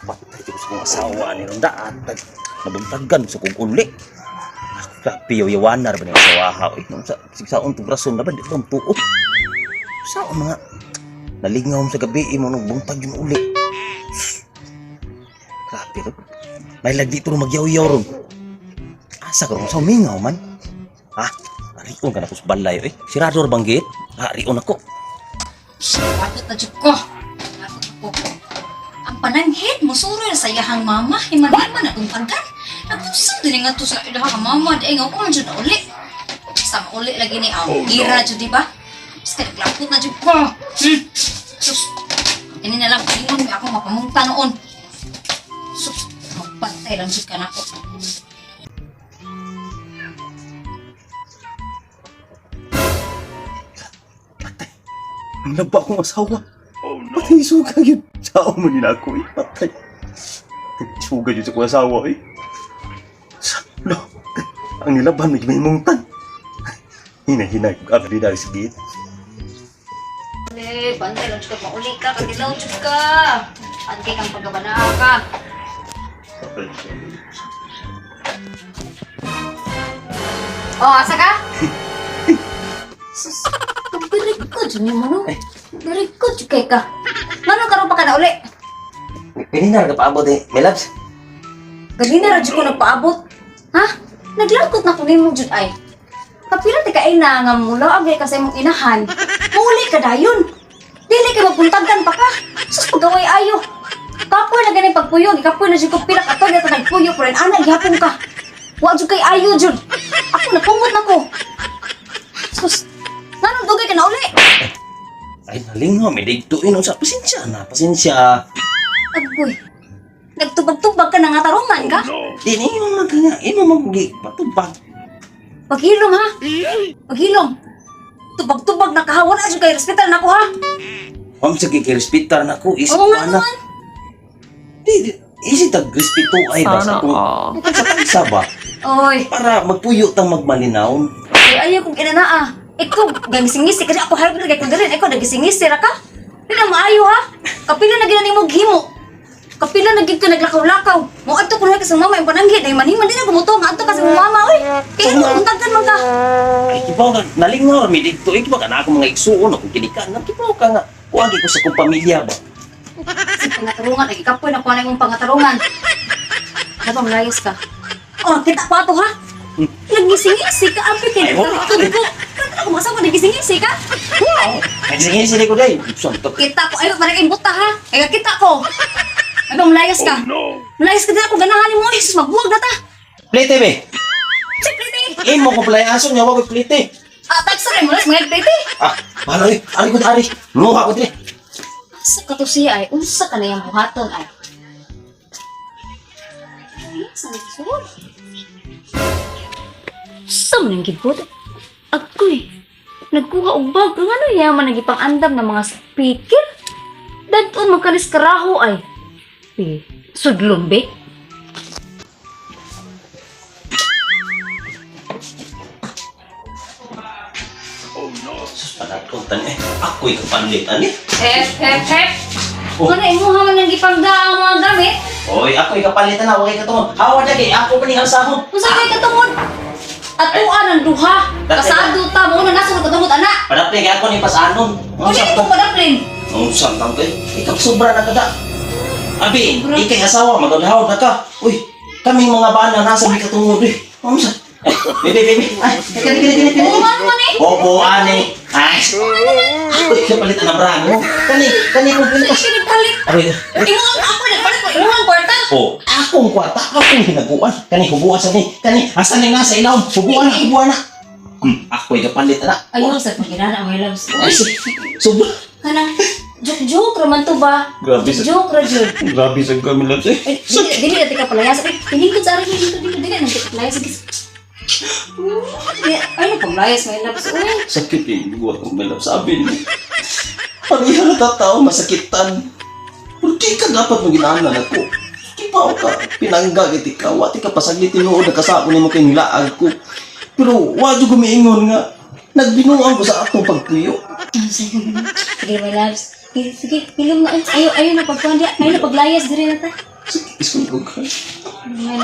Patay ko sa mga asawa ni Ronda at nabuntagan sa kong uli. Piyo yawanar ba niya sa wahaw eh. Sigsaon itong rason na ba? Di ko ang tuot. Saan mga nalingaw sa gabi mo nung buntag yung uli. Grabe ron. May lagdi ito nung magyaw-yaw ron. Asa ka ron sa umingaw man. Ha? Arion ka na ko sa balay eh. Sirado rin bang gate? Arion ako. Bakit na dyan ko? Ang pananghit mo, suro na sa iyahang mama. Himan-himan na buntagkan. Nagpusan din nga to sa ilaha ka mama. Dahil nga ko man dyan na uli. Sa uli lagi ni Ira dyan, di ba? Basta naglapot na dyan ko. Sus, ini na lang kalimon may ako mapamunta noon. Sus, magpantay lang dyan ka na ako. Ang naba akong asawa. Patay suga yun. Saan mo nila ako eh. Patay. Suga yun sa kong asawa eh. No. Ang nilaban may mungtan. Hinahinay ko agad dari sa gate. Bantay lang dyan ka, mauli ka, katilaw dyan ka. Antay kang pagkabanaa ka. Oh, asa ka? Sus, pagbarikod dyan yung mano. Barikod dyan kay ka. Mano karoon pa ka na uli? Pili na nagpaabot eh. May labs. Ganina radyo ko nagpaabot. Ha? Naglangkot na ko nimo jud ay. Kapila ti kay na nga mula agay kasi mong inahan. Muli ka dayon. Dili kay magbuntagan pa ka. Sus pagaway ayo. Kapoy na ganing pagpuyo, kapoy na jud ko pila ka to dito nagpuyo pero ana gihapon ka. Wa jud kay ayo jud. Ako napungot na ko. Sus. Nanong dugay ka na uli? Ay, nalingaw. May digtuin sa pasensya na. Pasensya. Agoy. Nagtubag-tubag ka na nga tarungan ka? Di na yung magkanya. Ino mag-gi. Patubag. Paghilom ha? Paghilom. Tubag-tubag na kahawan na kay hospital na ko ha? Huwag sa kikirespitar na ko. Isip Oo ko nga anak. naman. Di. Isi tag-respito ay basta kung sa ba? Oy. Para magpuyo tang magmalinaw. Ay, ayaw kong inanaa. Ikaw, gagisingisi. Kasi ako harap na kay kundarin. Ikaw, nagisingisi ra ka? Hindi na maayo ha? Kapila na ginani mo himo. Kapila na gid ka naglakaw-lakaw. Mo adto ko na kasi mama yung pananggit. Ay maniman din na gumuto. Nga adto kasi mo mama. Oy, kaya mo untagan man ka. Ay, kibaw ka. Nalingaw. May digto. Ay, kibaw ka na ako mga igsuon. Kung kinikan. Kibaw ka nga. Kuwagi ko sa kong pamilya ba? Sa pangatarungan. Nagikapoy na kuha na yung pangatarungan. Dapat malayas ka. Oh, kita pa ato ha? Nagisingisi ka. Api Ay, kayo. wala. Ako masawa, nagisingisi ka? Ay, sige, sige ko day. Santok. Kita ko. Ayaw, parang imbuta ha? Ay, kita ko. Ay, malayas ka. Malayas ka din ako. Ganahan mo. Jesus, magbuwag na ta. Plete, be. Siyempre, Imo ko pala yung aso niya. Huwag ko plete. tagsa rin mo. Mga plate Ah, paano eh? Ari ko, ari. Nuha ko din. Sa kato siya ay, unsa ka na yung buhaton ay. Ay, sa nagsuod. Saan nang gibot? Agoy, nagkuha og bag. Ang ano yaman nagipang andam ng mga speaker? Dadon magkalis karaho ay. Sudlon be? Panatuntan eh. Ako'y kapanlitan eh. Hep. Ano imo haman nang gipangda ang mga gamit? Oy, ako'y kapalitan na. Huwag kayo katungod. Hawa lagi. Ako pa niyang sahod. Unsa kay katungod? Atuan ang duha. Kasado ta mo na nasa katungod ana. Padapli kaya ako ni Pasanon. O di mo padaplin. Ang santang ko eh. Ikaw sobra na kada. Abi, ikay asawa. Magagahawad na ka. Uy, kaming mga bana nasa may katungod eh. Ang sa... Bebe. Ay, kani. Oo man eh. Bobo, ani. Ay, ako'y kapalitan na brano. Kani kong pintas. Sige palit. Abi, Imo ako nagpalit ko imong kwarta. oh, akong kwarta, akong hinaguan. Kani, hubuan sa ni. Kani, asa ni nasa ilaw. Hubuan na. Ako'y kapalit na. Ayaw sa pagkinana my loves. Ay, sobra. Kanang joke raman to ba? Grabe sa... Joke ra jud. Grabe sa kami lang eh. Eh, dili dili ka palayas. Hindi ko sa akin dili nang palayas sige. Ay, paglayas my loves. Uy. Sakit eh, buwan kong melap sabi niya. Ano yung natatao, masakitan. Pero di ka dapat maginanan ako. Di ba ka, pinangga iti ka, wati ka pasaglit tinuod, nakasapo ni mo kayong laag ko. Pero wadyo gumiingon nga, nagbinuang ko sa akong pagtuyo. Sige, my loves. Sige, hilom na. Ayaw na pagkuhan diya. Ayaw na paglayas diri na ta. Isulog ka. My